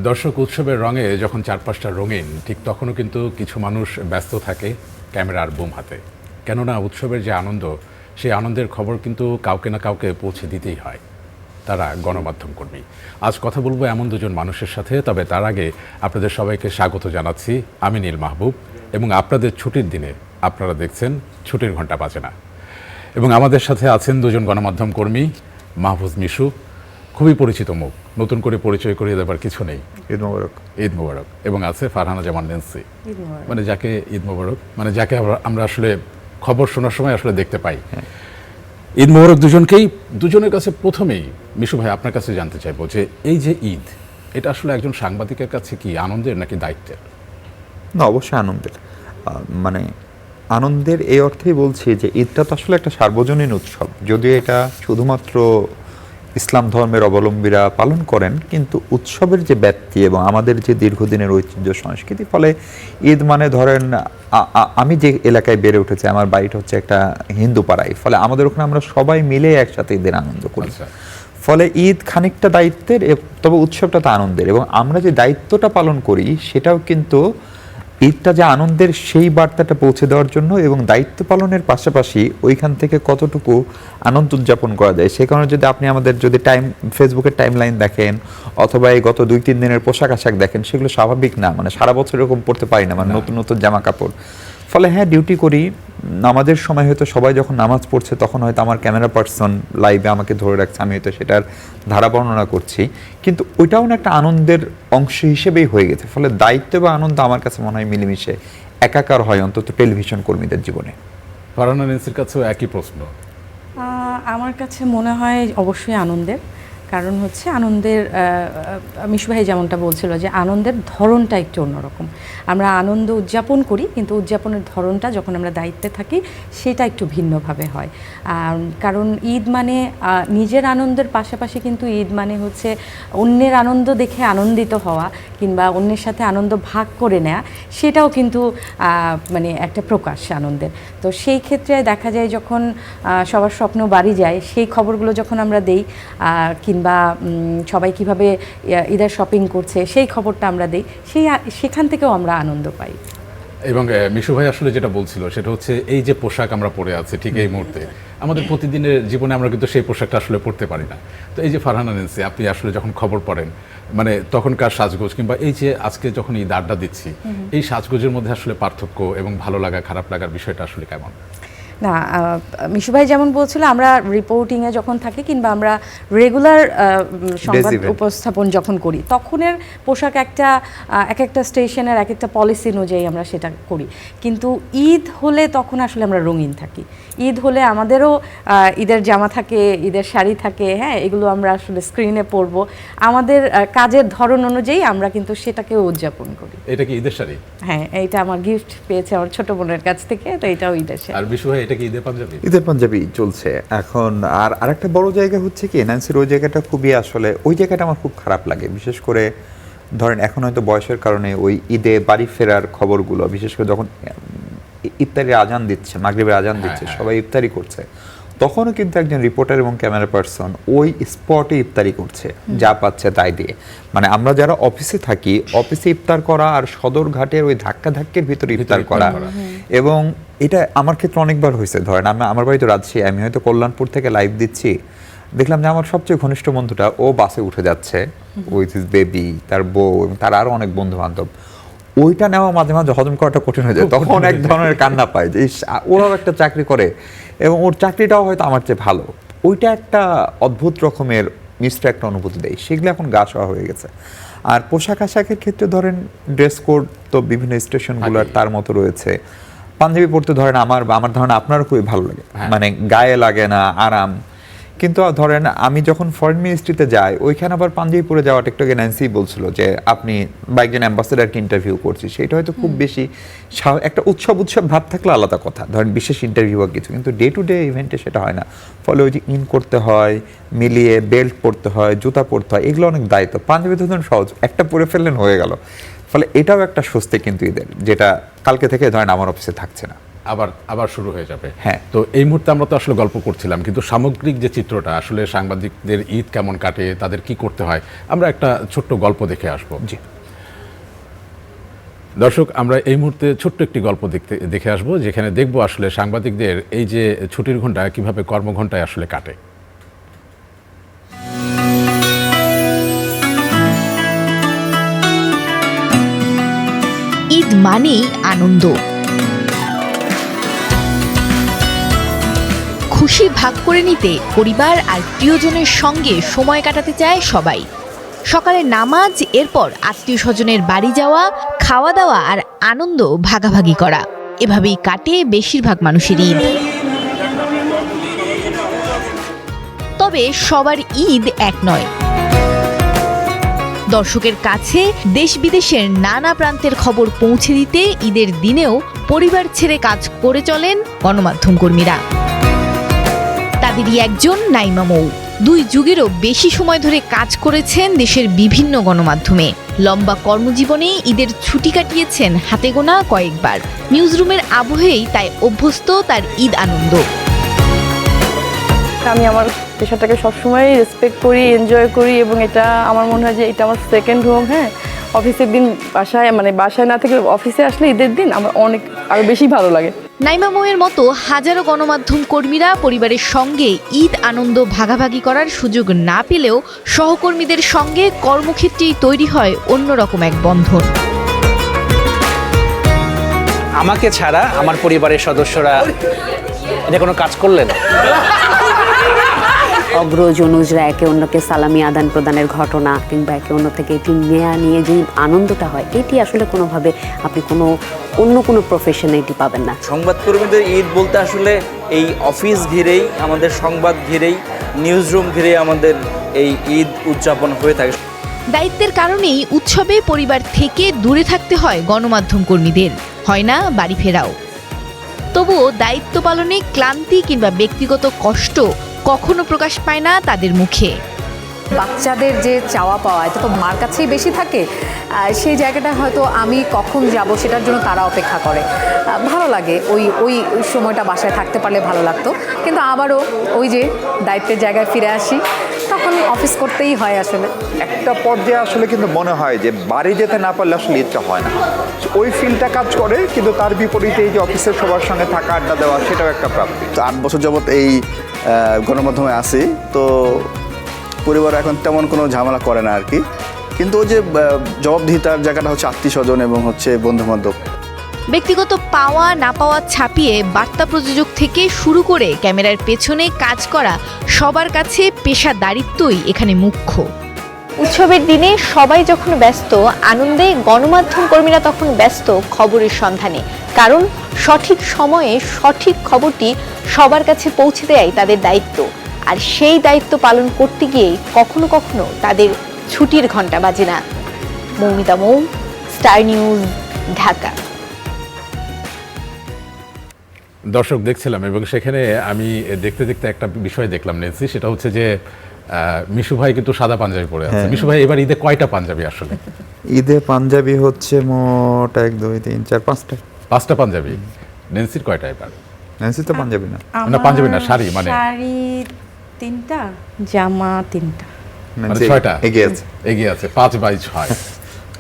দর্শক, উৎসবের রঙে যখন চারপাশটা রঙিন, ঠিক তখনও কিন্তু কিছু মানুষ ব্যস্ত থাকে ক্যামেরার বুম হাতে। কেননা উৎসবের যে আনন্দ, সেই আনন্দের খবর কিন্তু কাউকে না কাউকে পৌঁছে দিতেই হয়। তারা গণমাধ্যম কর্মী। আজ কথা বলবো এমন দুজন মানুষের সাথে, তবে তার আগে আপনাদের সবাইকে স্বাগত জানাচ্ছি। আমি নীল মাহবুব, এবং আপনাদের ছুটির দিনে আপনারা দেখছেন ছুটির ঘন্টা বাজে না। এবং আমাদের সাথে আছেন দুজন গণমাধ্যম কর্মী, মাহফুজ মিশু, খুবই পরিচিত মুখ, নতুন করে পরিচয় করিয়ে দেবার কিছু নেই। ঈদ মোবারক। ঈদ মোবারক। এবং আছে ফারহানা জামান ন্যান্সি, মানে যাকে ঈদ মোবারক, মানে যাকে আমরা আসলে খবর শোনার সময় আসলে দেখতে পাই। ঈদ মোবারক দুজনকেই। দুজনের কাছে প্রথমেই মিশু ভাই আপনার কাছে জানতে চাইবো যে এই যে ঈদ, এটা আসলে একজন সাংবাদিকের কাছে কি আনন্দের নাকি দায়িত্বের? না, অবশ্যই আনন্দের। মানে আনন্দের এই অর্থেই বলছি যে ঈদটা তো আসলে একটা সার্বজনীন উৎসব, যদিও এটা শুধুমাত্র ইসলাম ধর্মের অবলম্বীরা পালন করেন, কিন্তু উৎসবের যে ব্যাপ্তি এবং আমাদের যে দীর্ঘদিনের ঐতিহ্য সংস্কৃতি, ফলে ঈদ মানে ধরেন আমি যে এলাকায় বেড়ে উঠেছি, আমার বাড়িটা হচ্ছে একটা হিন্দু পাড়ায়, ফলে আমাদের ওখানে আমরা সবাই মিলে একসাথে ঈদের আনন্দ করি। ফলে ঈদ খানিকটা দায়িত্বের, তবে উৎসবটা তো আনন্দের, এবং আমরা যে দায়িত্বটা পালন করি সেটাও কিন্তু ঈদটা যে আনন্দের সেই বার্তাটা পৌঁছে দেওয়ার জন্য, এবং দায়িত্ব পালনের পাশাপাশি ওইখান থেকে কতটুকু আনন্দ উদযাপন করা যায় সে কারণে যদি আপনি আমাদের যদি ফেসবুকের টাইম লাইন দেখেন, অথবা এই গত 2-3 দিনের পোশাক আশাক দেখেন, সেগুলো স্বাভাবিক না। মানে সারা বছর এরকম পড়তে পারি না, মানে নতুন নতুন জামা কাপড়। ফলে হ্যাঁ, ডিউটি করি, নামাজের সময় হয়তো সবাই যখন নামাজ পড়ছে তখন হয়তো আমার ক্যামেরা পার্সন লাইভে আমাকে ধরে রাখছে, আমি হয়তো সেটার ধারা বর্ণনা করছি, কিন্তু ওইটাও না একটা আনন্দের অংশ হিসেবেই হয়ে গেছে। ফলে দায়িত্ব বা আনন্দ আমার কাছে মনে হয় মিলেমিশে একাকার হয়, অন্তত টেলিভিশন কর্মীদের জীবনে। ফারহানা ন্যান্সির কাছেও একই প্রশ্ন। আমার কাছে মনে হয় অবশ্যই আনন্দের। কারণ হচ্ছে আনন্দের, মিশু ভাই যেমনটা বলছিল যে আনন্দের ধরনটা একটু অন্যরকম। আমরা আনন্দ উদযাপন করি, কিন্তু উদযাপনের ধরনটা যখন আমরা দায়িত্বে থাকি সেটা একটু ভিন্নভাবে হয়। কারণ ঈদ মানে নিজের আনন্দের পাশাপাশি কিন্তু ঈদ মানে হচ্ছে অন্যের আনন্দ দেখে আনন্দিত হওয়া, কিংবা অন্যের সাথে আনন্দ ভাগ করে নেওয়া, সেটাও কিন্তু মানে একটা প্রকাশ আনন্দের। তো সেই ক্ষেত্রে দেখা যায় যখন সবার স্বপ্ন বাড়ি যায়, সেই খবরগুলো যখন আমরা দেই, বা সবাই কিভাবে ঈদের শপিং করছে সেই খবরটা আমরা দিই, সেখান থেকেও আমরা আনন্দ পাই। এবং মিশু ভাই আসলে যেটা বলছিল সেটা হচ্ছে এই যে পোশাক আমরা পরে আছি ঠিক এই মুহূর্তে, আমাদের প্রতিদিনের জীবনে আমরা কিন্তু সেই পোশাকটা আসলে পরতে পারি না। তো এই যে ফারহানা ন্যান্সি, আপনি আসলে যখন খবর পড়েন, মানে তখনকার সাজগোজ, কিংবা এই যে আজকে যখন ঈদ আড্ডা দিচ্ছি, এই সাজগোজের মধ্যে আসলে পার্থক্য এবং ভালো লাগা খারাপ লাগার বিষয়টা আসলে কেমন? না, মিশু ভাই যেমন বলছিল, আমরা রিপোর্টিংয়ে যখন থাকি কিংবা আমরা রেগুলার সংবাদ উপস্থাপন যখন করি, তখনের পোশাক এক একটা স্টেশনের এক একটা পলিসি অনুযায়ী আমরা সেটা করি। কিন্তু ঈদ হলে তখন আসলে আমরা রঙিন থাকি। ঈদ হলে আমাদেরও ঈদের জামা থাকে, ঈদের শাড়ি থাকে, হ্যাঁ, এগুলো আমরা আসলে স্ক্রিনে পরব। আমাদের কাজের ধরন অনুযায়ী আমরা কিন্তু সেটাকেও উদযাপন করি। এটা কি ঈদের শাড়ি? হ্যাঁ, এটা আমার গিফট পেয়েছে আমার ছোট বোনের কাছ থেকে, তো এটাও ঈদের শাড়ি। আর বিশু ভাই, এটা কি ঈদের পাঞ্জাবি? ঈদের পাঞ্জাবি চলছে এখন। আর আরেকটা বড় জায়গা হচ্ছে কি, ন্যান্সির ওই জায়গাটা খুবই, আসলে ওই জায়গাটা আমার খুব খারাপ লাগে। বিশেষ করে ধরেন এখন হয়তো বয়সের কারণে ওই ঈদে বাড়ি ফেরার খবরগুলো, বিশেষ করে যখন ইফতারির আজান দিচ্ছে, মাগরিবের আজান দিচ্ছে, সবাই ইফতারি করছে, তখনও কিন্তু একজন রিপোর্টার এবং ক্যামেরা পার্সন ওই স্পটে ইফতারি করছে, যা পাচ্ছে তাই দিয়ে। মানে আমরা যারা অফিসে থাকি, অফিসে ইফতার করা আর সদরঘাটের ওই ধাক্কের ভিতরে ইফতার করা, এবং এটা আমার ক্ষেত্রে অনেকবার হয়েছে। ধরেন আমার বাড়ি তো রাজশাহী, আমি হয়তো কল্যাণপুর থেকে লাইভ দিচ্ছি, দেখলাম যে আমার সবচেয়ে ঘনিষ্ঠ বন্ধুটা ও বাসে উঠে যাচ্ছে উইথ হিজ বেবি, তার বউ এবং তার আরো অনেক বন্ধু বান্ধব। ওইটা নেওয়া মাঝে মাঝে হজম করাটা কঠিন হয়ে যায়, তখন এক ধরনের কান্না পায় যে ওরাও একটা চাকরি করে এবং ওর চাকরিটাও হয়তো আমার চেয়ে ভালো। ওইটা একটা অদ্ভুত রকমের মিশ্র একটা অনুভূতি দেয়, সেগুলো এখন গা সওয়া হয়ে গেছে। আর পোশাক আশাকের ক্ষেত্রে ধরেন ড্রেস কোড তো বিভিন্ন স্টেশনগুলোর তার মতো রয়েছে। পাঞ্জাবি পরতে ধরেন আমার ধারণা আপনারও খুবই ভালো লাগে, মানে গায়ে লাগে না, আরাম। কিন্তু ধরেন আমি যখন ফরেন মিনিস্ট্রিতে যাই, ওইখানে আবার পাঞ্জাবি পরে যাওয়াটা একটু আগে ন্যান্সি বলছিল যে আপনি বা একজন অ্যাম্বাসেডারকে ইন্টারভিউ করছি, সেটা হয়তো খুব বেশি একটা উৎসব ভাব থাকলে আলাদা কথা, ধরেন বিশেষ ইন্টারভিউ বা কিছু, কিন্তু ডে টু ডে ইভেন্টে সেটা হয় না। ফলে ওই যে ইন করতে হয়, মিলিয়ে বেল্ট পরতে হয়, জুতা পরতে হয়, এগুলো অনেক দায়িত্ব। পাঞ্জাবি তো ধরুন সহজ, একটা পরে ফেললেন হয়ে গেল। ফলে এটাও একটা স্বস্তি কিন্তু ঈদের, যেটা কালকে থেকে ধরেন আমার অফিসে থাকছে না। আবার আবার শুরু হয়ে যাবে। হ্যাঁ। তো এই মুহূর্তে আমরা তো আসলে গল্প করছিলাম, কিন্তু সামগ্রিক যে চিত্রটা আসলে সাংবাদিকদের ঈদ কেমন কাটে, তাদের কি করতে হয়, আমরা একটা ছোট্ট গল্প দেখে আসবো। জি। দর্শক, আমরা এই মুহূর্তে ছোট্ট একটি গল্প দেখে আসবো, যেখানে দেখবো আসলে সাংবাদিকদের এই যে ছুটির ঘন্টা কিভাবে কর্মঘণ্টায় আসলে কাটে। ঈদ মানেই আনন্দ, খুশি ভাগ করে নিতে পরিবার আর প্রিয়জনের সঙ্গে সময় কাটাতে চায় সবাই। সকালে নামাজ, এরপর আত্মীয় স্বজনের বাড়ি যাওয়া, খাওয়া দাওয়া আর আনন্দ ভাগাভাগি করা, এভাবেই কাটে বেশিরভাগ মানুষের ঈদ। তবে সবার ঈদ এক নয়। দর্শকের কাছে দেশ বিদেশের নানা প্রান্তের খবর পৌঁছে দিতে ঈদের দিনেও পরিবার ছেড়ে কাজ করে চলেন গণমাধ্যম কর্মীরা। তাদেরই একজন নাইমা মৌ। 2 যুগেরও বেশি সময় ধরে কাজ করেছেন দেশের বিভিন্ন গণমাধ্যমে। লম্বা কর্মজীবনে ঈদের ছুটি কাটিয়েছেন হাতে গোনা কয়েকবার। নিউজরুমের আবহেই তাই অভ্যস্ত তার ঈদ আনন্দ। আমি আমার পেশাটাকে সবসময় রেসপেক্ট করি, এনজয় করি, এবং এটা আমার মনে হয় যে এটা আমার সেকেন্ড হোম। হ্যাঁ, অফিসের দিন বাসায় না থেকে অফিসে আসলে ঈদের দিন আমার অনেক আরও বেশি ভালো লাগে। নাইমা মৌয়ের মতো হাজারো গণমাধ্যম কর্মীরা পরিবারের সঙ্গে ঈদ আনন্দ ভাগাভাগি করার সুযোগ না পেলেও সহকর্মীদের সঙ্গে কর্মক্ষেত্রেই তৈরি হয় অন্যরকম এক বন্ধন। আমাকে ছাড়া আমার পরিবারের সদস্যরা এটা কোনো কাজ করলেন। অগ্রজ অনুজরা একে অন্যকে সালামি আদান প্রদানের ঘটনা কিংবা একে অন্য থেকে এটি নেয়া নিয়ে যে আনন্দটা হয়, এটি আসলে কোনোভাবে আপনি অন্য কোনো প্রফেশনে এটি পাবেন না। সংবাদকর্মীদের ঈদ বলতে আসলে এই অফিস ঘিরেই, আমাদের সংবাদ ঘিরেই, নিউজ রুম ঘিরেই আমাদের এই ঈদ উদযাপন হয়ে থাকে। দায়িত্বের কারণেই উৎসবে পরিবার থেকে দূরে থাকতে হয় গণমাধ্যম কর্মীদের, হয় না বাড়ি ফেরাও। তবুও দায়িত্ব পালনে ক্লান্তি কিংবা ব্যক্তিগত কষ্ট কখনো প্রকাশ পায় না তাদের মুখে। বাচ্চাদের যে চাওয়া পাওয়া, এটা তো মার কাছেই বেশি থাকে। সেই জায়গাটা হয়তো আমি কখন যাব সেটার জন্য তারা অপেক্ষা করে। ভালো লাগে, ওই সময়টা বাসায় থাকতে পারলে ভালো লাগতো। কিন্তু আবারও ওই যে দায়িত্বের জায়গায় ফিরে আসি, তখন অফিস করতেই হয়। আসলে একটা পর্যায়ে আসলে কিন্তু মনে হয় যে বাড়ি যেতে না পারলে আসলে ঈদটা হয় না। ওই ফিলটা কাজ করে, কিন্তু তার বিপরীতে এই যে অফিসের সবার সঙ্গে থাকা, আড্ডা দেওয়া, সেটাও একটা প্রাপ্তি। 8 বছর যাবৎ এই গণমাধ্যমে আছি, তো পরিবার এখন তেমন কোনো ঝামেলা করে না আর কি। কিন্তু ওই যে জবাবদিহিতার জায়গাটা হচ্ছে আত্মীয় স্বজন এবং হচ্ছে বন্ধু বান্ধব। ব্যক্তিগত পাওয়া না পাওয়া ছাপিয়ে বার্তা প্রযোজক থেকে শুরু করে ক্যামেরার পেছনে কাজ করা সবার কাছে পেশাদারিত্বই এখানে মুখ্য। উৎসবের দিনে সবাই যখন ব্যস্ত আনন্দে, গণমাধ্যম কর্মীরা তখন ব্যস্ত খবরের সন্ধানে। কারণ সঠিক সময়ে সঠিক খবরটি সবার কাছে পৌঁছে দেয়াই তাদের দায়িত্ব। আর সেই দায়িত্ব পালন করতে গিয়ে কখনো কখনো তাদের ছুটির ঘন্টা বাজে না। মৌমিতা মৌ, স্টার নিউজ, ঢাকা। দর্শক দেখছিলাম, এবং সেখানে আমি দেখতে দেখতে একটা বিষয় দেখলাম নেন্সি, সেটা হচ্ছে যে মিশু ভাই কিন্তু সাদা পাঞ্জাবি পরে আছে। মিশু ভাই, এবার ঈদে কয়টা পাঞ্জাবি আসলে? ঈদে পাঞ্জাবি হচ্ছে মোট 1 2 3 4 5টা। 5টা পাঞ্জাবি। নেন্সির কয়টা এবার? নেন্সি তো পাঞ্জাবি না। না, পাঞ্জাবি না, শাড়ি। মানে শাড়ি 3টা, জামা 3টা, মানে 6টা এগিয়ে আছে 5 বাই 6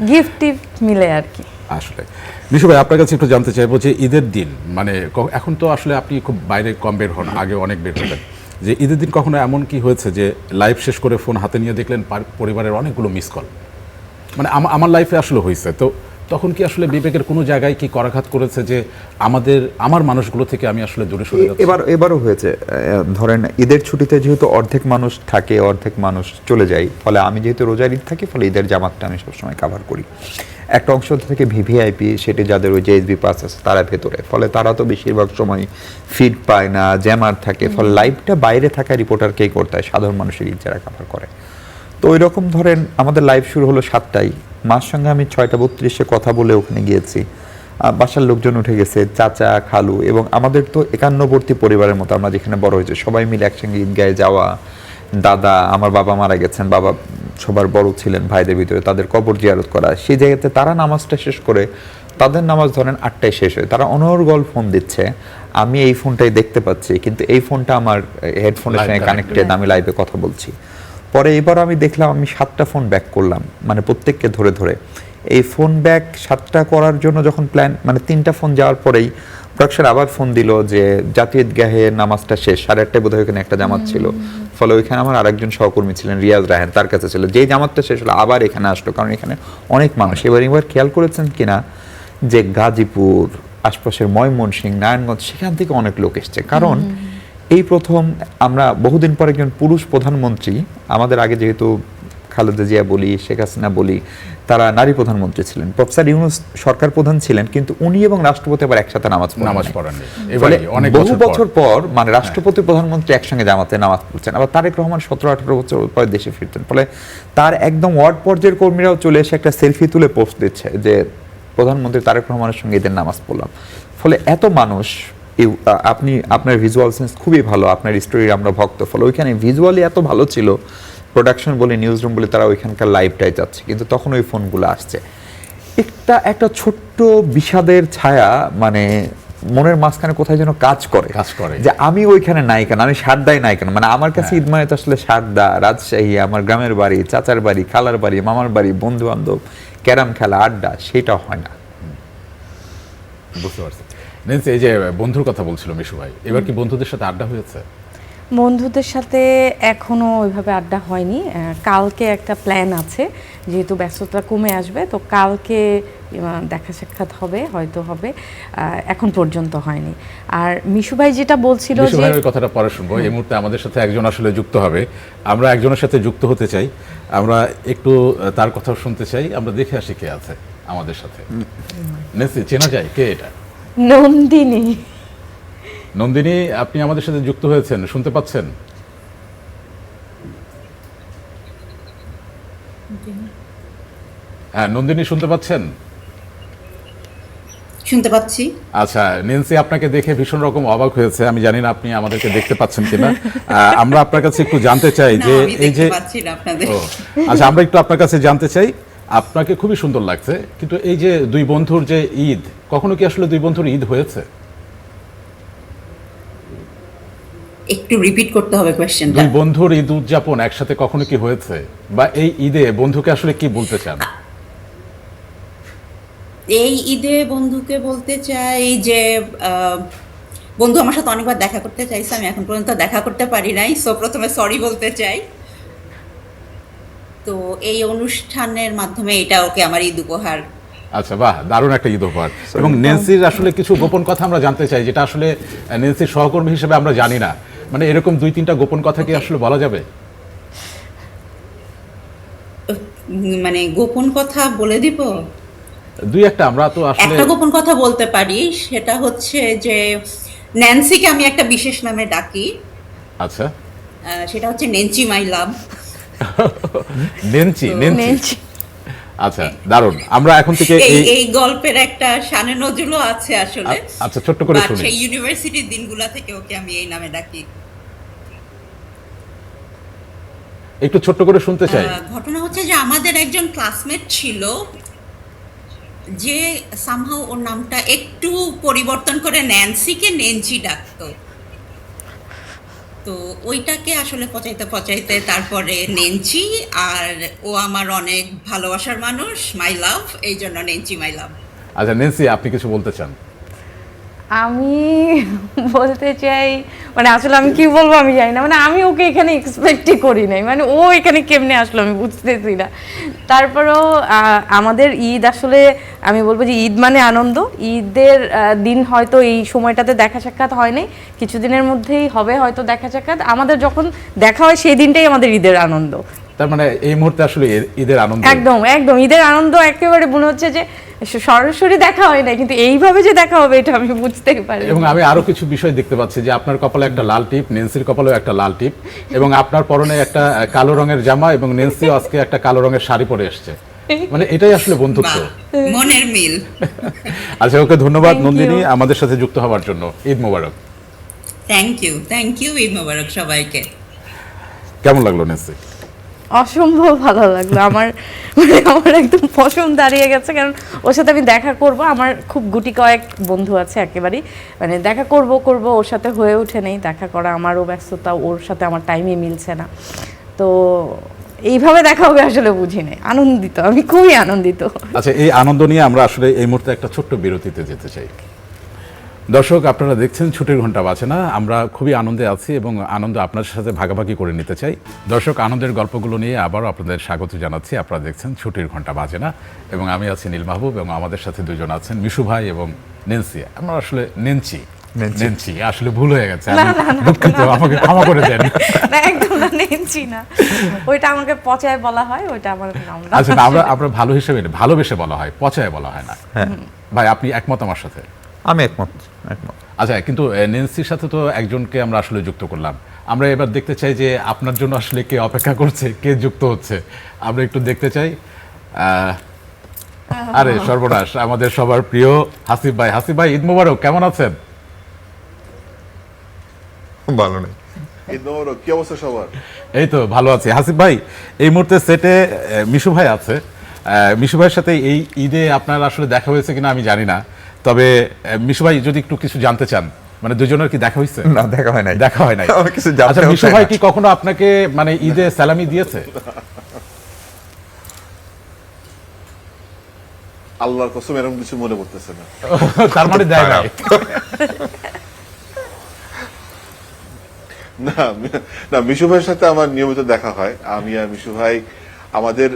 গিফট টিফট মিলে আর কি। আসলে মিশু ভাই, আপনার কাছে একটু জানতে চাইবো যে ঈদের দিন, মানে এখন তো আসলে আপনি খুব বাইরে কম বের হন, আগে অনেক বের হতেন, যে ঈদের দিন কখনো এমন কি হয়েছে যে লাইভ শেষ করে ফোন হাতে নিয়ে দেখলেন পরিবারের অনেকগুলো মিস কল? মানে আমার লাইফে আসলে হয়েছে। তো তখন কি আসলে বিবেকের কোনো জায়গায় কি করাঘাত করেছে যে আমার মানুষগুলো থেকে আমি আসলে দূরে সরে যাচ্ছি? এবারও হয়েছে। ধরেন ঈদের ছুটিতে যেহেতু অর্ধেক মানুষ থাকে, অর্ধেক মানুষ চলে যায়, ফলে আমি যেহেতু রোজার ঈদ থাকি, ফলে ঈদের জামাতটা আমি সবসময় কাভার করি। একটা অংশ থেকে ভিভিআইপি, সেটি যাদের ওই জেএসবি পাস আছে তারা ভেতরে, ফলে তারা তো বেশিরভাগ সময় ফিড পায় না, জ্যামার থাকে, ফলে লাইভটা বাইরে থাকা রিপোর্টারকেই করতে হয়, সাধারণ মানুষের ঈদ যারা কাভার করে। তো ওই রকম ধরেন আমাদের লাইভ শুরু হলো 7টায়, মার সঙ্গে আমি 6:32 কথা বলে ওখানে গিয়েছি। বাসার লোকজন উঠে গেছে, চাচা, খালু, এবং আমাদের তো একান্নবর্তী পরিবারের মতো, আমরা যেখানে বড় হয়েছে সবাই মিলে একসঙ্গে ঈদগাহে যাওয়া। দাদা, আমার বাবা মারা গেছেন, বাবা সবার বড় ছিলেন ভাইদের ভিতরে, তাদের কবর জিয়ারত করা। সেই জায়গাতে তারা নামাজটা শেষ করে তাদের নামাজ ধরেন 8টায় শেষ হয়, তারা অনর্গল ফোন দিচ্ছে, আমি এই ফোনটাই দেখতে পাচ্ছি, কিন্তু এই ফোনটা আমার হেডফোনের সঙ্গে কানেক্টেড, আমি লাইভে কথা বলছি। পরে এবার আমি দেখলাম আমি 7টা ফোন ব্যাক করলাম, মানে প্রত্যেককে ধরে ধরে। এই ফোন ব্যাক 7টা করার জন্য যখন প্ল্যান, মানে 3টা ফোন যাওয়ার পরেই প্রোডাকশন আবার ফোন দিল যে জাতীয় ঈদগাহে নামাজটা শেষ, 8:30টায় বোধহয় ওখানে একটা জামাত ছিল, ফলে ওইখানে আমার আরেকজন সহকর্মী ছিলেন রিয়াজ রায়হান, তার কাছে ছিল, যেই জামাতটা শেষ হলো আবার এখানে আসলো, কারণ এখানে অনেক মানুষ। এবার খেয়াল করেছেন কিনা যে গাজীপুর, আশপাশের ময়মনসিংহ, নারায়ণগঞ্জ, সেখান থেকে অনেক লোক এসছে, কারণ এই প্রথম আমরা বহুদিন পর একজন পুরুষ প্রধানমন্ত্রী, আমাদের আগে যেহেতু খালেদা জিয়া বলি, শেখ হাসিনা বলি, তারা নারী প্রধানমন্ত্রী ছিলেন, প্রফেসর ইউনূস সরকার প্রধান ছিলেন, কিন্তু উনি এবং রাষ্ট্রপতি আবার একসাথে নামাজ পড়েন। বহু বছর পর মানে রাষ্ট্রপতি প্রধানমন্ত্রী একসঙ্গে জামাতে নামাজ পড়ছেন। আবার তারেক রহমান 17-18 বছর পরে দেশে ফিরতেন, ফলে তার একদম ওয়ার্ড পর্যায়ের কর্মীরাও চলে এসে একটা সেলফি তুলে পোস্ট দিচ্ছে যে প্রধানমন্ত্রী তারেক রহমানের সঙ্গে এদের নামাজ পড়লাম। ফলে এত মানুষ, আপনি আপনার ভিজুয়াল সেন্স খুবই ভালো, আপনার স্টোরির আমরা ভক্ত, ফলে ওইখানে ভিজুয়ালি এত ভালো ছিল, প্রোডাকশন বলে নিউজ রুম বলে তারা ওইখানকার লাইভটাই যাচ্ছে, কিন্তু তখন ওই ফোনগুলো আসছে। একটা ছোট্ট বিষাদের ছায়া মানে মনের মাঝখানে কোথায় যেন কাজ করে যে আমি ওইখানে নাই কেন, আমি সারদায় নাই কেন। মানে আমার কাছে ঈদ মানে তো আসলে সারদা, রাজশাহী, আমার গ্রামের বাড়ি, চাচার বাড়ি, খালার বাড়ি, মামার বাড়ি, বন্ধু বান্ধব, ক্যারাম খেলা, আড্ডা, সেটা হয় না। বুঝতে পারছি। এই যে বন্ধুর কথা বলছিল মিশু ভাই, এবার কি বন্ধুদের সাথে আড্ডা হয়েছে? বন্ধুদের সাথে এখনো ওইভাবে আড্ডা হয়নি। কালকে একটা প্ল্যান আছে, যেহেতু ব্যস্ততা কমে আসবে, তো কালকে দেখা সাক্ষাৎ হবে, হয়তো হবে, এখন পর্যন্ত হয়নি। আর মিশু ভাই যেটা বলছিল যে ওই কথাটা পরে শুনবো, এই মুহূর্তে আমাদের সাথে একজন আসলে যুক্ত হবে, আমরা একজনের সাথে যুক্ত হতে চাই, আমরা একটু তার কথা শুনতে চাই, আমরা দেখে আসি কে আছে আমাদের সাথে। নেসি চেনা যায় কে এটা? নন্দিনী। নন্দিনী, আপনি আমাদের সাথে যুক্ত হয়েছেন, শুনতে পাচ্ছেন? হ্যাঁ নন্দিনী, শুনতে পাচ্ছেন? শুনতে পাচ্ছি। আচ্ছা, নেন্সি আপনাকে দেখে ভীষণ রকম অবাক হয়েছে, আমি জানি না আপনি আমাদেরকে দেখতে পাচ্ছেন কিনা। আমরা আপনার কাছে একটু জানতে চাই যে এই যে আচ্ছা, আমরা একটু আপনার কাছে জানতে চাই, আপনাকে খুবই সুন্দর লাগছে, কিন্তু এই যে দুই বন্ধুর যে ঈদ, কখনো কি আসলে দুই বন্ধুর ঈদ হয়েছে? একটু রিপিট করতে হবে কোশ্চেনটা। দুই বন্ধুর ঈদ উদযাপন একসাথে কখনো কি হয়েছে, বা এই ঈদে বন্ধুকে আসলে কি বলতে চান? এই ঈদে বন্ধুকে বলতে চাই যে বন্ধু আমার সাথে অনেকবার দেখা করতে চাইছে, আমি এখন পর্যন্ত দেখা করতে পারি নাই, সো প্রথমে সরি বলতে চাই। তো এই অনুষ্ঠানের মাধ্যমে এটা ওকে আমার ঈদ উপহার। আচ্ছা, বাহ, দারুণ একটা ঈদ উপহার। এবং নেন্সির আসলে কিছু গোপন কথা আমরা জানতে চাই, যেটা আসলে নেন্সির সহকর্মী হিসেবে আমরা জানি না, মানে এরকম 2-3টা গোপন কথা কি আসলে বলা যাবে? মানে গোপন কথা বলে দিব? 2-1টা আমরা তো আসলে একটা গোপন কথা বলতে পারি, সেটা হচ্ছে যে ন্যান্সিকে আমি একটা বিশেষ নামে ডাকি। আচ্ছা, সেটা হচ্ছে নেন্সি মাই লাভ। নেন্সি। আচ্ছা, দারুণ। আমরা এখন থেকে এই গল্পের একটা শানে নজরুলও আছে আসলে। আচ্ছা, ছোট্ট করে শুনি। সেই ইউনিভার্সিটির দিনগুলো থেকে ওকে আমি এই নামে ডাকি। একটু ছোট্ট করে শুনতে চাই। ঘটনা হচ্ছে যে আমাদের একজন ক্লাসমেট ছিল যে সামহাউ ওর নামটা একটু পরিবর্তন করে ন্যান্সিকে নেন্সি ডাকতো। তো ওইটাকে আসলে পচাইতে তারপরে নেন্সি, আর ও আমার অনেক ভালোবাসার মানুষ, মাই লাভ, এই জন্য নেন্সি মাই লাভ। আচ্ছা নেন্সি, আপনি কিছু বলতে চান? আমি বলতে চাই, মানে আসলে আমি কি বলবো আমি জানি না, মানে আমি ওকে এখানে এক্সপেক্টই করি নাই, মানে ও এখানে কেমনে আসলো আমি বুঝতেছি না। তারপরেও আমাদের ঈদ আসলে আমি বলবো যে ঈদ মানে আনন্দ। ঈদের দিন হয়তো এই সময়টাতে দেখা সাক্ষাৎ হয় নাই, কিছুদিনের মধ্যেই হবে হয়তো দেখা সাক্ষাৎ। আমাদের যখন দেখা হয় সেই দিনটাই আমাদের ঈদের আনন্দ। তার মানে এই মুহূর্তে আসলে ঈদের আনন্দ, একদম ঈদের আনন্দ একেবারে মনে হচ্ছে যে সরাসরি দেখা হয় না, কিন্তু এইভাবে যে দেখা হবে এটা আমি বুঝতেই পারি। এবং আমি আরো কিছু বিষয় দেখতে পাচ্ছি যে আপনার কপালে একটা লাল টিপ, নেন্সির কপালেও একটা লাল টিপ, এবং আপনার পরনে একটা কালো রঙের জামা, এবং নেন্সিও আজকে একটা কালো রঙের শাড়ি পরে এসেছে। মানে এটাই আসলে বন্ধুত্ব, মনের মিল। আচ্ছা, ওকে ধন্যবাদ নন্দিনী আমাদের সাথে যুক্ত হওয়ার জন্য। ঈদ মোবারক। থ্যাংক ইউ, ঈদ মোবারক সবাইকে। কেমন লাগলো নেন্সি? অসম্ভব ভালো লাগলো আমার, মানে আমার একদম পশম দাঁড়িয়ে গেছে, কারণ ওর সাথে আমি দেখা করব, আমার খুব গুটি কয়েক বন্ধু আছে একেবারেই, মানে দেখা করব ওর সাথে হয়ে ওঠে নেই দেখা করা, আমারও ব্যস্ততা, ওর সাথে আমার টাইমই মিলছে না, তো এইভাবে দেখা হবে আসলে বুঝি নাই। আনন্দিত, আমি খুবই আনন্দিত। আচ্ছা, এই আনন্দ নিয়ে আমরা আসলে এই মুহূর্তে একটা ছোট্ট বিরতিতে যেতে চাই। দর্শক, আপনারা দেখছেন ছুটির ঘন্টা বাজে না, আমরা খুবই আনন্দে আছি এবং আনন্দ আপনার সাথে ভাগাভাগি করে নিতে চাই। দর্শক, আনন্দের গল্পগুলো নিয়ে আবারও আপনাদের স্বাগত জানাচ্ছি। আপনারা দেখছেন ছুটির ঘন্টা বাজে না এবং আমি আছি নীল মাহবুব এবং আমাদের সাথে দুজন আছেন মিশু ভাই এবং নেন্সি। আমরা আসলে নেন্সি আসলে ভুল হয়ে গেছে, দুঃখিত, আমাকে ক্ষমা করে দেন। না, একদম না, নেন্সি না, ওইটা আমাকে পচায় বলা হয়, ওইটা আমার নাম না। আচ্ছা, আমরা ভালো হিসেবে ভালোবেসে বলা হয়, পচায় বলা হয় না। ভাই, আপনি একমত আমার সাথে? আমি একমত। আচ্ছা, কিন্তু নেন্সির সাথে তো একজনকে আমরা আসলে যুক্ত করলাম, আমরা এবার দেখতে চাই যে আপনার জন্য আসলে কে অপেক্ষা করছে, কে যুক্ত হচ্ছে, আমরা একটু দেখতে চাই। আরে সর্বনাশ, আমাদের সবার প্রিয় হাসিব ভাই। হাসিব ভাই, ঈদ মোবারক, কেমন আছেন? ভালো নেই। কি অবস্থা সবার? এই তো ভালো আছি। হাসিব ভাই, এই মুহূর্তে সেটে মিশু ভাই আছে। মিশু ভাইয়ের সাথে এই ঈদে আপনার আসলে দেখা হয়েছে কিনা আমি জানি না, তবে মিশু ভাই যদি একটু কিছু জানতে চান, মানে দুজনের কি দেখা হয়েছে? না, দেখা হয় নাই। দেখা হয় নাই। কিছু আচ্ছা, মিশু ভাই কি কখনো আপনাকে মানে ঈদে সালামি দিয়েছে? আল্লাহর কসম এরকম কিছু মনে করতেছে না। তার মানে দেয় নাই। না, মিশু ভাইয়ের সাথে আমার নিয়মিত দেখা হয়। আমি আর মিশু ভাই, আমাদের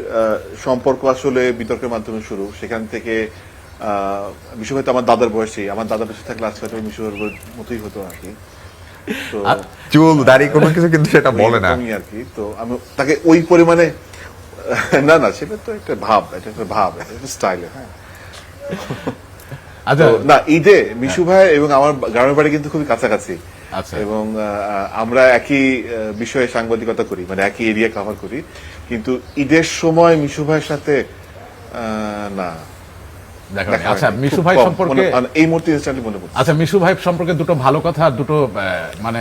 সম্পর্ক আসলে বিতর্কের মাধ্যমে শুরু। সেখান থেকে মিশু ভাই তো আমার দাদার বয়সী, আমার দাদার বয়সে থাকলে আজকে তো মিশু ভাইয়ের মতোই হতো আর কি। তো চুল দাড়ি কোনো কিছু কিন্তু সেটা বলে না আর কি। তো আমি তাকে ওই পরিমাণে, না সেটা তো একটা ভাব, এটা একটা স্টাইল। হ্যাঁ, আচ্ছা, না, ঈদে মিশু ভাই এবং আমার গ্রামের বাড়ি কিন্তু খুবই কাছাকাছি এবং আমরা একই বিষয়ে সাংবাদিকতা করি, মানে একই এরিয়া কভার করি, কিন্তু ঈদের সময় মিশু ভাইয়ের সাথে না দেখা। আচ্ছা, মিশু ভাই সম্পর্কে এই মুহূর্তে ইনস্ট্যান্টলি মনে পড়ছে। আচ্ছা, মিশু ভাই সম্পর্কে দুটো ভালো কথা আর দুটো মানে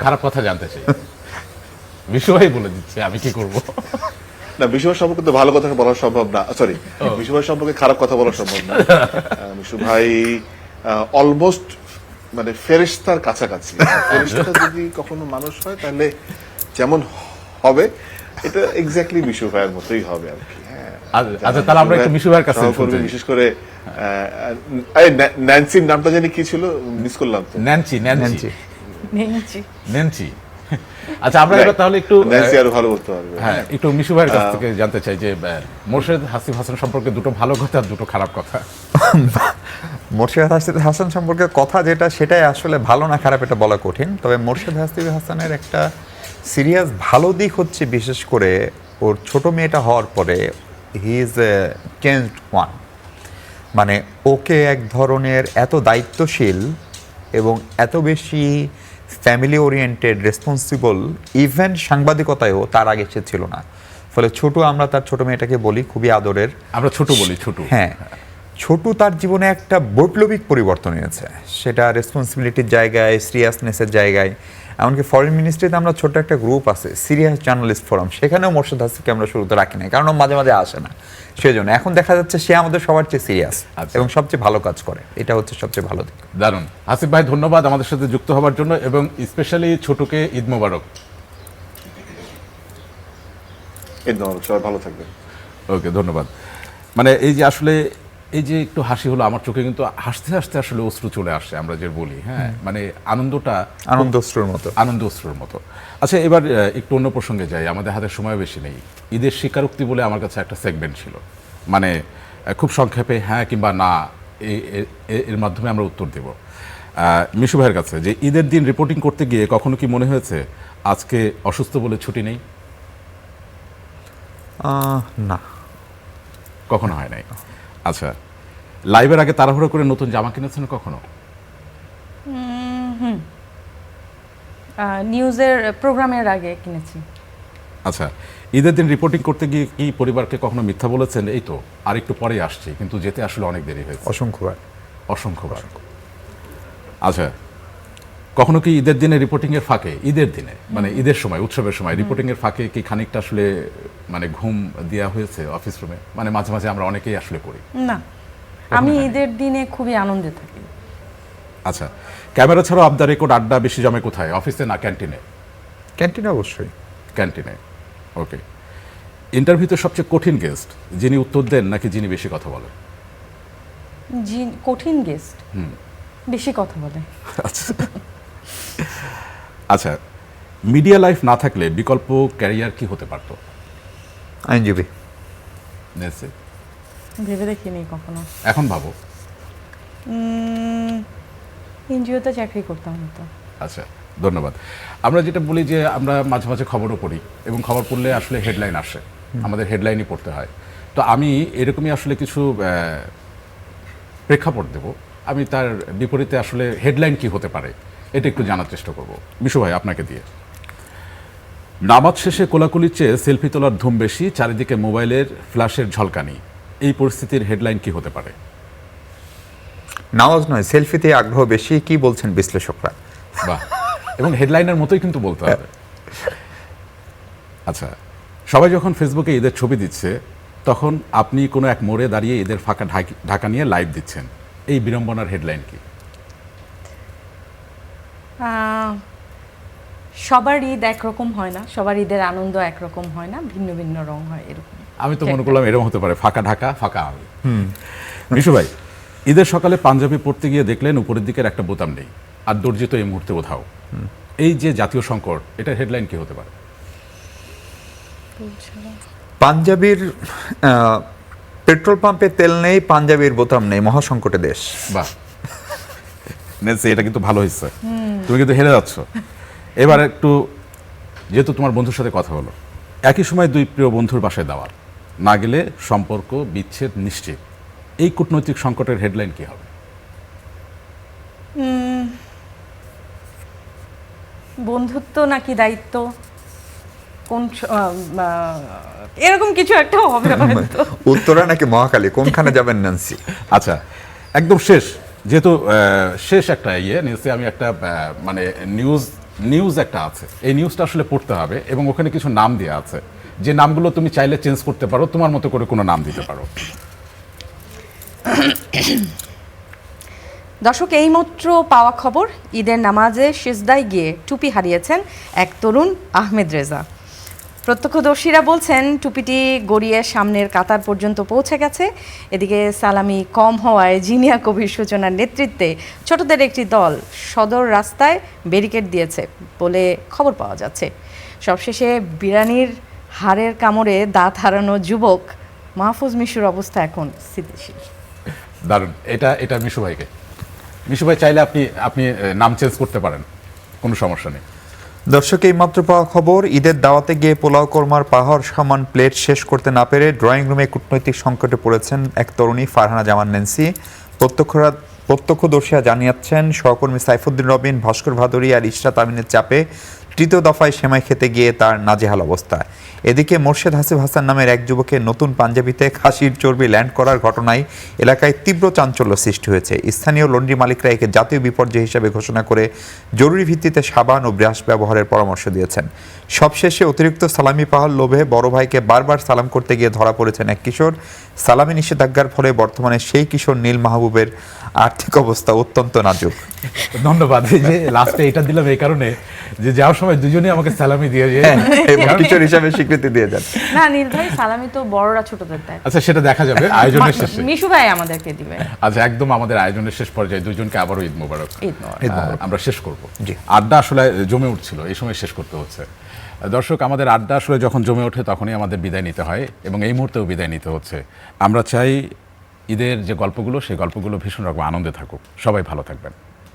খারাপ কথা জানতে চাই। মিশু ভাই বলে দিচ্ছে, আমি কি করব? না, মিশু ভাই সম্পর্কে তো ভালো কথা বলা সম্ভব না, সরি, মিশু ভাই সম্পর্কে খারাপ কথা বলা সম্ভব না। মিশু ভাই অলমোস্ট মানে ফেরেশতার কাছাকাছি। ফেরেশতা যদি কখনো মানুষ হয় তাহলে যেমন হবে, এটা এক্স্যাক্টলি মিশু ভাইয়ের মতোই হবে আর কি। আচ্ছা, তাহলে আমরা একটু মিশু ভাইয়ের কাছে শুনতে চাই। বিশেষ করে ন্যান্সির নামটা জানি কি ছিল, মিস করলাম তো। নেন্সি। আচ্ছা, আমরা এবার তাহলে একটু ন্যান্সি আরো ভালো বলতে পারবে। হ্যাঁ, একটু মিশু ভাইয়ের কাছ থেকে জানতে চাই যে মোর্শেদ হাসিব হাসান সম্পর্কে দুটো ভালো কথা আর দুটো খারাপ কথা। মোর্শেদ হাসিব হাসান সম্পর্কে কথা যেটা, সেটাই আসলে ভালো না খারাপ এটা বলা কঠিন। তবে মোর্শেদ হাসিব হাসানের একটা সিরিয়াস ভালো দিক হচ্ছে, বিশেষ করে ওর ছোট মেয়েটা হওয়ার পরে he is a changed one. মানে ওকে এক ধরনের এত দায়িত্বশীল এবং এত বেশি ফ্যামিলি ওরিয়েন্টেড, রেসপন্সিবল, ইভেন সাংবাদিকতায়ও তার আগে সে ছিল না। ফলে ছোটু, আমরা তার ছোট মেয়েটাকে বলি, খুবই আদরের, আমরা ছোট বলি। ছোটু, হ্যাঁ, ছোটু তার জীবনে একটা বৈপ্লবিক পরিবর্তন এনেছে, সেটা রেসপন্সিবিলিটির জায়গায়, সিরিয়াসনেসের জায়গায়। এমনকি ফরেন মিনিস্ট্রিতে আমরা ছোট্ট একটা গ্রুপ আছে, সিরিয়াস জার্নালিস্ট ফোরাম, সেখানেও মোর্শেদ হাসিবকে আমরা শুরুতে রাখি না, কারণ মাঝে মাঝে আসে না, সেজন্য এখন দেখা যাচ্ছে সে আমাদের সবার চেয়ে সিরিয়াস এবং সবচেয়ে ভালো কাজ করে। এটা হচ্ছে সবচেয়ে ভালো দিক। দারুণ। হাসিব ভাই, ধন্যবাদ আমাদের সাথে যুক্ত হওয়ার জন্য এবং স্পেশালি ছোটুকে ঈদ মোবারক। ঈদ মোবারক, সবাই ভালো থাকবেন। ওকে, ধন্যবাদ। মানে এই যে আসলে এই যে একটু হাসি হলো আমার চোখে, কিন্তু হাসতে হাসতে আসলে অশ্রু চলে আসে, আমরা যে বলি। হ্যাঁ, মানে আনন্দটা আনন্দ অশ্রুর মতো। আচ্ছা, এবার একটু অন্য প্রসঙ্গে যাই, আমাদের হাতে সময় বেশি নেই। ঈদের স্বীকারোক্তি বলে আমার কাছে একটা সেগমেন্ট ছিল, মানে খুব সংক্ষেপে হ্যাঁ কিংবা না এর মাধ্যমে আমরা উত্তর দেব। মিশু ভাইয়ের কাছে, যে ঈদের দিন রিপোর্টিং করতে গিয়ে কখনো কি মনে হয়েছে আজকে অসুস্থ বলে ছুটি নেই? না, কখনো হয় নাই। আচ্ছা, লাইভের আগে তাড়াহুড়ো করে নতুন জামা কিনেছেন কখনো? নিউজের প্রোগ্রামের আগে কিনেছি। আচ্ছা, ঈদের দিন রিপোর্টিং করতে গিয়ে কি পরিবারকে কখনো মিথ্যা বলেছেন, এই তো আর একটু পরেই আসছি, কিন্তু যেতে আসলে অনেক দেরি হয়েছে? অসংখ্যবার। আচ্ছা, কখনো কি ঈদের দিনে রিপোর্টিংয়ের ফাঁকে, ঈদের দিনে মানে ঈদের সময়, উৎসবের সময় রিপোর্টিংয়ের ফাঁকে কি খানিকটা আসলে মানে ঘুম দেওয়া হয়েছে অফিস রুমে? মানে মাঝে মাঝে আমরা অনেকেই আসলে করি। না, আমি ঈদের দিনে খুবই আনন্দে থাকি। আচ্ছা, ক্যামেরা ছাড়াও অফ দ্য রেকর্ড আড্ডা বেশি জমে কোথায়, অফিসে না ক্যান্টিনে? ক্যান্টিনে অবশ্যই। ক্যান্টিনে, ওকে। ইন্টারভিউতে সবচেয়ে কঠিন গেস্ট যিনি উত্তর দেন নাকি যিনি বেশি কথা বলেন? কঠিন গেস্ট বেশি কথা বলে। আচ্ছা আচ্ছা, মিডিয়া লাইফ না থাকলে বিকল্প ক্যারিয়ার কি হতে পারতো? আইনজীবী। ভেবে দেখিনি কখনো। এখন ভাবো? এনজিওতে চাকরি করতাম হতো। আচ্ছা, ধন্যবাদ। আমরা যেটা বলি যে আমরা মাঝে মাঝে খবরও পড়ি এবং খবর পড়লে আসলে হেডলাইন আসে, আমাদের হেডলাইনই পড়তে হয়। তো আমি এরকমই আসলে কিছু প্রেক্ষাপট দেব, আমি তার বিপরীতে আসলে হেডলাইন কি হতে পারে এটা একটু জানার চেষ্টা করব। বিশু ভাই, আপনাকে দিয়ে। নামাজ শেষে কোলাকুলির চেয়ে সেলফি তোলার ধুম বেশি, চারিদিকে মোবাইলের ফ্ল্যাশের ঝলকানি, এই পরিস্থিতির হেডলাইন কি হতে পারে? নামাজ নয়, সেলফিতে আগ্রহ বেশি, কি বলছেন বিশ্লেষকরা? বাহ, এবং হেডলাইনের মতোই কিন্তু বলতে হবে। আচ্ছা, সবাই যখন ফেসবুকে ঈদের ছবি দিচ্ছে তখন আপনি কোনো এক মোড়ে দাঁড়িয়ে ঈদের ফাঁকা ঢাকা নিয়ে লাইভ দিচ্ছেন, এই বিড়ম্বনার হেডলাইন কি? সবার ঈদ একরকম হয় না, সবার ঈদের আনন্দ একরকম হয় না, ভিন্ন ভিন্ন রং হয়, এরকম। আমি তো মনে করলাম এরকম হতে পারে, ফাঁকা ঢাকা ফাঁকা আমি। বিশু ভাই, ঈদের সকালে পাঞ্জাবি পরতে গিয়ে দেখলেন উপরের দিকের একটা বোতাম নেই, আর দর্জি তো এই মুহূর্তে কোথাও। এই যে জাতীয় সংকট, এটার হেডলাইন কি হতে পারে? পাঞ্জাবির পেট্রোল পাম্পে তেল নেই, পাঞ্জাবির বোতাম নেই, মহাসংকটে দেশ। বাহ, এটা কিন্তু ভালো হয়েছে, তুমি কিন্তু হেরে যাচ্ছ। এবার একটু, যেহেতু তোমার বন্ধুর সাথে কথা হলো, একই সময় দুই প্রিয় বন্ধুর বাসায় দাওয়াত, না গেলে সম্পর্ক বিচ্ছেদ নিশ্চিত, এই কূটনৈতিক সংকটের হেডলাইন কি হবে? বন্ধুত্ব নাকি দায়িত্ব, কোন এরকম কিছু একটা হবে হয়তো। উত্তরা নাকি মহাকালী, কোনখানে যাবেন ন্যান্সি? আচ্ছা, একদম শেষ, যেহেতু শেষ একটা নিউজে আমি একটা মানে নিউজ একটা আছে, এই নিউজটা আসলে পড়তে হবে এবং ওখানে কিছু নাম দেওয়া আছে, যে নামগুলো তুমি চাইলে চেঞ্জ করতে পারো, তোমার মতো করে কোনো নাম দিতে পারো। দর্শক, এইমাত্র পাওয়া খবর, ঈদের নামাজে সিজদায় গিয়ে টুপি হারিয়েছেন এক তরুণ আহমেদ রেজা। প্রত্যক্ষদর্শীরা বলছেন টুপিটি গড়িয়ে সামনের কাতার পর্যন্ত পৌঁছে গেছে। এদিকে সালামি কম হওয়ায় জিনিয়া কবির সূচনার নেতৃত্বে ছোটদের একটি দল সদর রাস্তায় ব্যারিকেড দিয়েছে বলে খবর পাওয়া যাচ্ছে। সবশেষে বিরানির হাড়ের কামড়ে দাঁত হারানো যুবক মাহফুজ মিশুর অবস্থা এখন স্থিতিশীল। দারুণ, এটা মিশু ভাইকে, মিশু ভাই চাইলে আপনি নাম চেঞ্জ করতে পারেন, কোনো সমস্যা নেই। দর্শক, এই মাত্র পাওয়া খবর, ঈদের দাওয়াতে গিয়ে পোলাও কোরমার পাহাড় সমান প্লেট শেষ করতে না পেরে ড্রয়িং রুমে কূটনৈতিক সংকটে পড়েছেন এক তরুণী ফারহানা জামান ন্যান্সি। প্রত্যক্ষদর্শীরা জানিয়েছেন সহকর্মী সাইফুদ্দিন রবিন, ভাস্কর ভাদুরী আর ইশরাত আমিনের চাপে তৃতীয় দফায় সেমাই খেতে গিয়ে তার নাজেহাল অবস্থা। এদিকে মোর্শেদ হাসিব হাসান নামের এক যুবকের নতুন পাঞ্জাবিতে খাসির চর্বি ল্যান্ড করার ঘটনায় এলাকায় তীব্র চাঞ্চল্য সৃষ্টি হয়েছে। স্থানীয় লন্ড্রি মালিকরা একে জাতীয় বিপর্যয় হিসেবে ঘোষণা করে জরুরি ভিত্তিতে সাবান ও ব্রাশ ব্যবহারের পরামর্শ দিয়েছেন। সবশেষে অতিরিক্ত সালামি পাওয়ার লোভে বড় ভাইকে বারবার সালাম করতে গিয়ে ধরা পড়েছেন এক কিশোর। সালামি নিষেধাজ্ঞার ফলে বর্তমানে সেই কিশোর নীল মাহবুবের আর্থিক অবস্থা অত্যন্ত নাজুক। ধন্যবাদ। এই যে লাস্টে এটা দিলাম এই কারণে যে যাওয়ার সময় দুজনেই আমাকে সালামি দিয়ে কিশোর হিসাবে স্বীকৃতি দিয়ে যান। না নীল ভাই, সালামি তো বড়রা ছোটদের দেয়। আচ্ছা, সেটা দেখা যাবে আয়োজনের শেষে। মিশু ভাই আমাদেরকে দিবে। আচ্ছা, একদম আমাদের আয়োজনের শেষ পর্যায়ে দুজনকে আবারও ঈদ মোবারক। আমরা শেষ করব। জি, আড্ডা আসলে জমে উঠছিল, এই সময় শেষ করতে হচ্ছে। দর্শক, আমাদের আড্ডা আসলে যখন জমে ওঠে তখনই আমাদের বিদায় নিতে হয় এবং এই মুহূর্তেও বিদায় নিতে হচ্ছে। আমরা চাই ঈদের যে গল্পগুলো, সেই গল্পগুলো ভীষণ রকম আনন্দে থাকুক। সবাই ভালো থাকবেন।